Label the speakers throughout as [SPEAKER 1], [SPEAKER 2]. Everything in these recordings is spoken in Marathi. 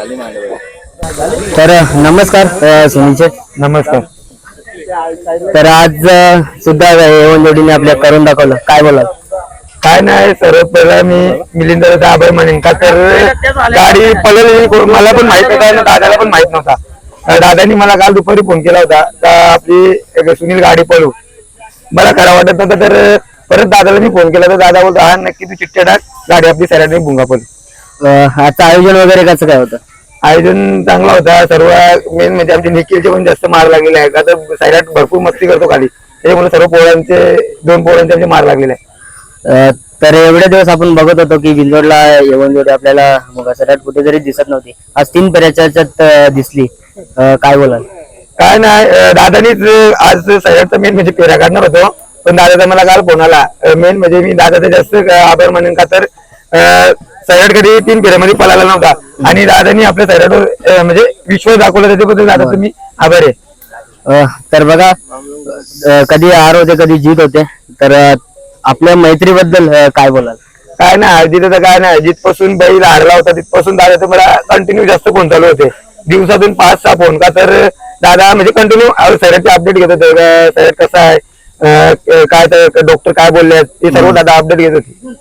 [SPEAKER 1] तर नमस्कार सुनील शेठ.
[SPEAKER 2] नमस्कार.
[SPEAKER 1] तर आज सुद्धा एवन जोडीने आपल्या करून दाखवलं, काय बोलाल?
[SPEAKER 2] काय नाही, सर्वात पहिला मी मिलिंदचा आभार मानेन का तर गाडी पळवली मला पण माहित नव्हता आणि दादाला पण माहित नव्हता. दादानी मला काल दुपारी फोन केला होता का आपली एक सुनील गाडी पळू. मला खरं वाटत नव्हतं, तर परत दादाला मी फोन केला तर दादा बोलतो हा नक्की तू चिठ्ठ्या टाक, गाडी आपली सैराटने भुंगा पळू.
[SPEAKER 1] आजचं आयोजन वगैरे कसं काय होतं?
[SPEAKER 2] आयोजन चांगला होता. सर्व मेन म्हणजे आमचे निखिलचे पण जास्त मार लागलेले आहे का तर सैराट भरपूर मस्ती करतो खाली, त्याच्यामुळे सर्व पोरांचे 2 पोरांचे मार लागलेले आहे.
[SPEAKER 1] तर एवढे दिवस आपण बघत होतो की बिंदोडला येऊन जोडी आपल्याला सैराट कुठेतरी दिसत नव्हती, आज 3 फेऱ्याच्या ह्याच्यात दिसली, काय बोलाल?
[SPEAKER 2] काय नाही, दादानीच आज सैराटचा मेन म्हणजे फेऱ्या काढणार होतो, पण दादाचा मला काल फोन आला. मेन म्हणजे मी दादाचा जास्त आभार मानेन का तर सैराट कधी 3 फेऱ्यामध्ये पळाला नव्हता आणि दादानी आपल्या सैराटवर म्हणजे विश्वास दाखवला, त्याच्याबद्दल दादाचं मी आभार आहे.
[SPEAKER 1] तर बघा, कधी हार होते कधी जीत होते, तर आपल्या मैत्रीबद्दल काय बोलाल?
[SPEAKER 2] काय नाही, जिथं काय नाही, जिथपासून बैल हारला होता तिथपासून दादा मला कंटिन्यू जास्त फोन चालू होते, दिवसातून 5-6 फोन. का तर दादा म्हणजे कंटिन्यू सैराटचे अपडेट घेत होते, सैराट कसा आहे, काय तर डॉक्टर काय बोलले, हे सर्व दादा अपडेट घेत होते.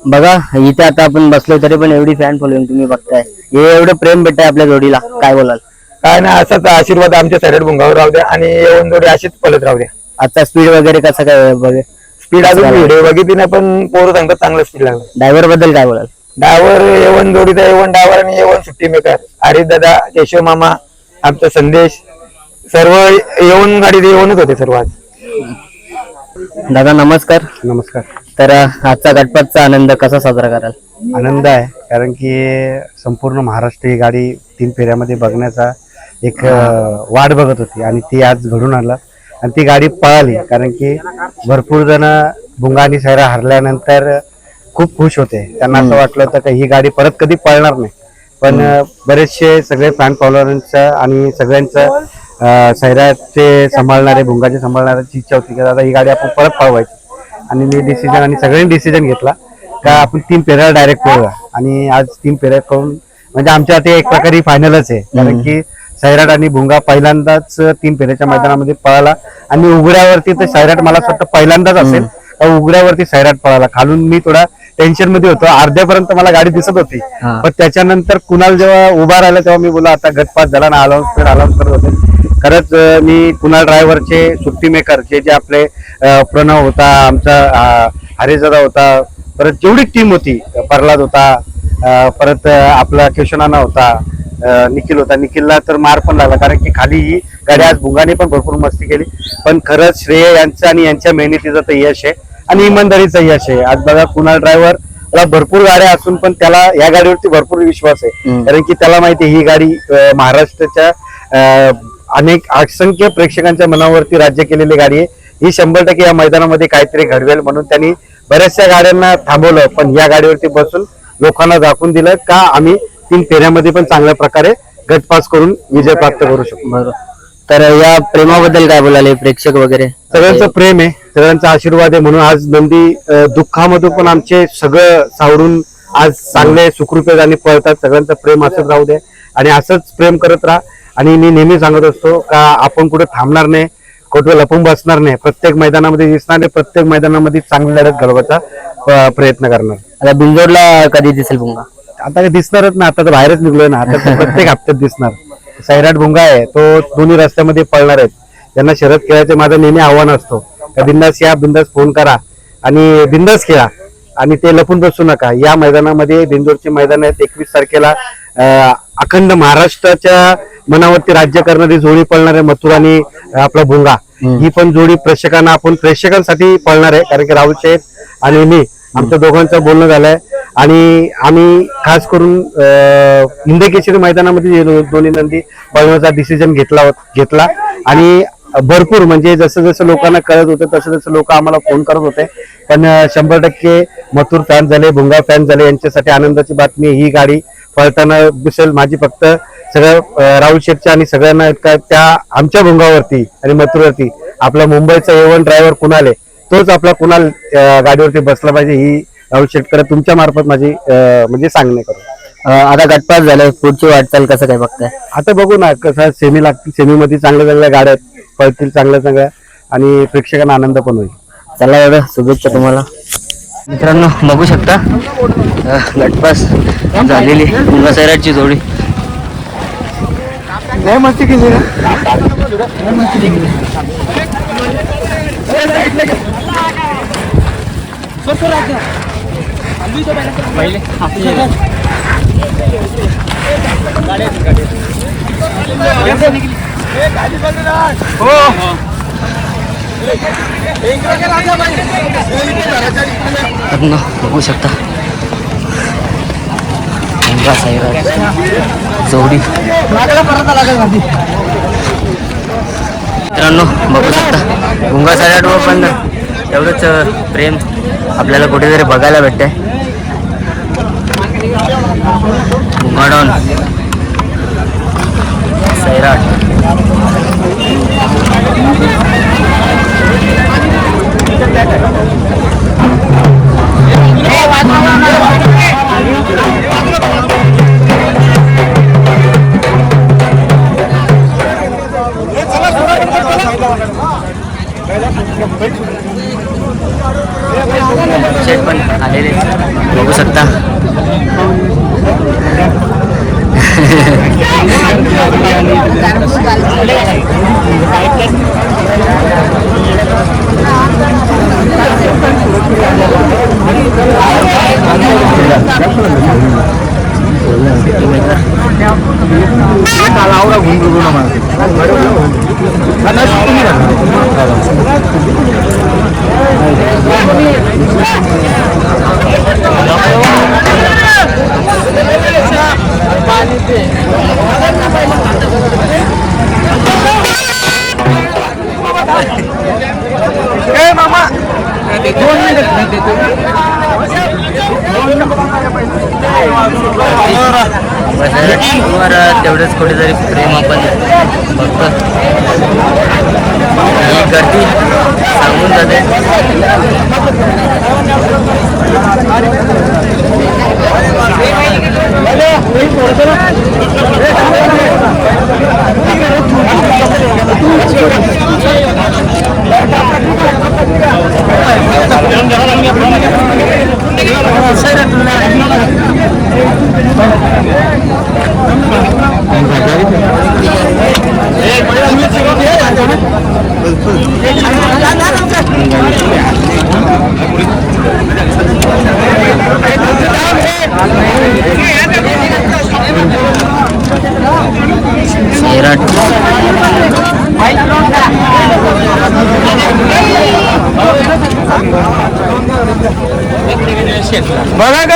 [SPEAKER 1] बघा इथे आता आपण बसलो तरी पण एवढी फॅन फॉलोइंग तुम्ही बघताय, हे एवढं प्रेम भेटतंय आपल्या जोडीला, काय बोलाल?
[SPEAKER 2] काय नाही, असाच आशीर्वाद आमच्या सैराट भुंगावर राहू द्या आणि येऊन जोडी अशीच पळत राहू द्या.
[SPEAKER 1] आता स्पीड वगैरे कसं काय बघे?
[SPEAKER 2] स्पीड अजून व्हिडिओ बघितली नाही, पण पोरं सांगतात चांगलं स्पीड लागलं.
[SPEAKER 1] ड्रायव्हर बद्दल काय बोलाल?
[SPEAKER 2] ड्रायव्हर येवन जोडीचा येवन ड्रायव्हर आणि येवन सुट्टी मेकर हरीश दादा, केशव मामा, आमचा संदेश, सर्व येऊन गाडीत येऊनच होते सर्व आज.
[SPEAKER 1] दादा नमस्कार.
[SPEAKER 3] नमस्कार.
[SPEAKER 1] तर आजचा गणपतचा आनंद कसा साजरा कराल?
[SPEAKER 3] आनंद आहे, कारण की संपूर्ण महाराष्ट्र ही गाडी 3 फेऱ्यामध्ये बघण्याचा एक वाट बघत होती आणि ती आज घडून आला आणि ती गाडी पळाली. कारण की भरपूर जण भुंगा आणि सैरा हरल्यानंतर खूप खुश होते, त्यांना असं वाटलं होतं की ही गाडी परत कधी पळणार नाही, पण बरेचसे सगळे फॅन फॉलोअर्सचं आणि सगळ्यांचं सैराचे सांभाळणारे भुंगाचे सांभाळणाऱ्याची इच्छा होती की दादा ही गाडी आपण परत पळवायची. आणि मी डिसिजन आणि सगळ्यांनी डिसिजन घेतला का आपण 3 फेऱ्या डायरेक्ट पळूया आणि आज 3 फेऱ्या करून म्हणजे आमच्यासाठी एक प्रकारे फायनलच आहे. कारण की सैराट आणि भुंगा पहिल्यांदाच 3 फेऱ्याच्या मैदानामध्ये पळाला आणि उघड्यावरती तर सैराट मला असं वाटतं पहिल्यांदाच असेल उघड्यावरती सैराट पळाला. खालून मी थोडा टेन्शन मध्ये होतो, अर्ध्यापर्यंत मला गाडी दिसत होती, पण त्याच्यानंतर कुणाल जेव्हा उभा राहिला तेव्हा मी बोला आता गटपास झाला ना, अलाउन्स करत होते. खरंच मी कुणाल ड्रायव्हरचे सुट्टी मेकर जे आपले प्रणव होता, आमचा हरीशदादा होता, परत जेवढी टीम होती, प्रल्हाद होता, परत आपला केशवनाना होता, निखिल होता. निखिलला तर मार पण लागला कारण की खाली ही गाडी आज भुंगाने पण भरपूर मस्ती केली, पण खरंच श्रेय यांचं आणि यांच्या मेहनतीचं तर यश आहे आणि इमानदारीचं यश आहे. आज बघा कुणाल ड्रायव्हरला भरपूर गाड्या असून पण त्याला या गाडीवरती भरपूर विश्वास आहे, कारण की त्याला माहिती आहे ही गाडी महाराष्ट्राच्या अनेक असंख्य प्रेक्षकांच्या मनावरती राज्य केलेली गाडी आहे. ही 100% या मैदानामध्ये काहीतरी घडवेल म्हणून त्यांनी बऱ्याचशा गाड्यांना थांबवलं, पण या गाडीवरती बसून लोकांना दाखवून दिलं का आम्ही 3 फेऱ्यामध्ये पण चांगल्या प्रकारे गटपास करून विजय प्राप्त करू शकतो.
[SPEAKER 1] बरोबर. तर या प्रेमाबद्दल काय बोलाले प्रेक्षक वगैरे?
[SPEAKER 3] सगळ्यांचं प्रेम आहे, सगळ्यांचा आशीर्वाद आहे, म्हणून आज नंदी दुःखामधून पण आमचे सगळं सावरून आज चांगले सुखरूपे आणि पळतात. सगळ्यांचं प्रेम असंच राहू दे आणि असंच प्रेम करत राहा. आणि मी नेहमी सांगत असतो का आपण कुठे थांबणार नाही, कुठे लपून बसणार नाही, प्रत्येक मैदानामध्ये दिसणार नाही, प्रत्येक मैदानामध्ये चांगली लढत घडवायचा प्रयत्न करणार.
[SPEAKER 1] आता बिंजोडला कधी दिसेल भुंगा?
[SPEAKER 3] आता काही दिसणारच ना, आता तर बाहेरच निघलोय ना, आता प्रत्येक हप्त्यात दिसणार. सैराट भुंगा आहे तो दोन्ही रस्त्यामध्ये पळणार आहेत. त्यांना शर्यत खेळायचं माझं नेहमी आव्हान असतो का बिंदास या, बिंदास फोन करा आणि बिंदास खेळा आणि ते लपून बसू नका. या मैदानामध्ये बिंदोडचे मैदान आहेत. 21 तारखेला अखंड महाराष्ट्राच्या मनावरती राज्य करणारी जोडी पळणार आहे, मथुर आणि आपला भुंगा. ही पण जोडी प्रेक्षकांना आपण प्रेक्षकांसाठी पळणार आहे, कारण की राहुल शेठ आणि मी आमच्या दोघांचं बोलणं झालंय आणि आम्ही खास करून हिंदकेसरी मैदानामध्ये दोन्ही नंदी पळण्याचा डिसिजन घेतला आणि भरपूर म्हणजे जसं जसं लोकांना कळत होतं तसं जसं लोक आम्हाला फोन करत होते, पण 100% मथुर फॅन झाले, भुंगा फॅन झाले, यांच्यासाठी आनंदाची बातमी. ही गाडी पळताना दिसेल माझी फक्त सगळं राहुल शेठच्या आणि सगळ्यांना त्या आमच्या भुंगावरती आणि मथुरवरती आपला मुंबईचा A1 ड्रायव्हर कुणाल आहे, तोच आपला कुणाल गाडीवरती बसला पाहिजे, ही राहुल शेठकडे तुमच्या मार्फत माझी म्हणजे सांगणे करू.
[SPEAKER 1] आता गटपास झालाय, पुढची वाटचाल कसं काय बघताय?
[SPEAKER 3] आता बघू ना कसं सेमी लागतील, सेमी मध्ये चांगल्या चांगल्या गाड्या आहेत, पळतील चांगल्या चांगल्या आणि प्रेक्षकांना आनंद पण होईल.
[SPEAKER 1] चला एवढं शुभेच्छा तुम्हाला. मित्रांनो बघू शकता गटपास झालेली मुंगासैराटची जोडी.
[SPEAKER 2] लय मस्ती केली रे.
[SPEAKER 1] मित्रांनो बघू शकता मुंगासैराट जोडी. मित्रांनो बघू शकता मुंगासैराटवर पण एवढंच प्रेम आपल्याला कुठेतरी बघायला भेटतंय. मुंगाडॉन सैराट. शेट पण आलेले बघू शकता. तेवढंच कुठेतरी प्रेम आपण बघतो. ही गर्दी सांगून जाते. सैराट
[SPEAKER 2] बघा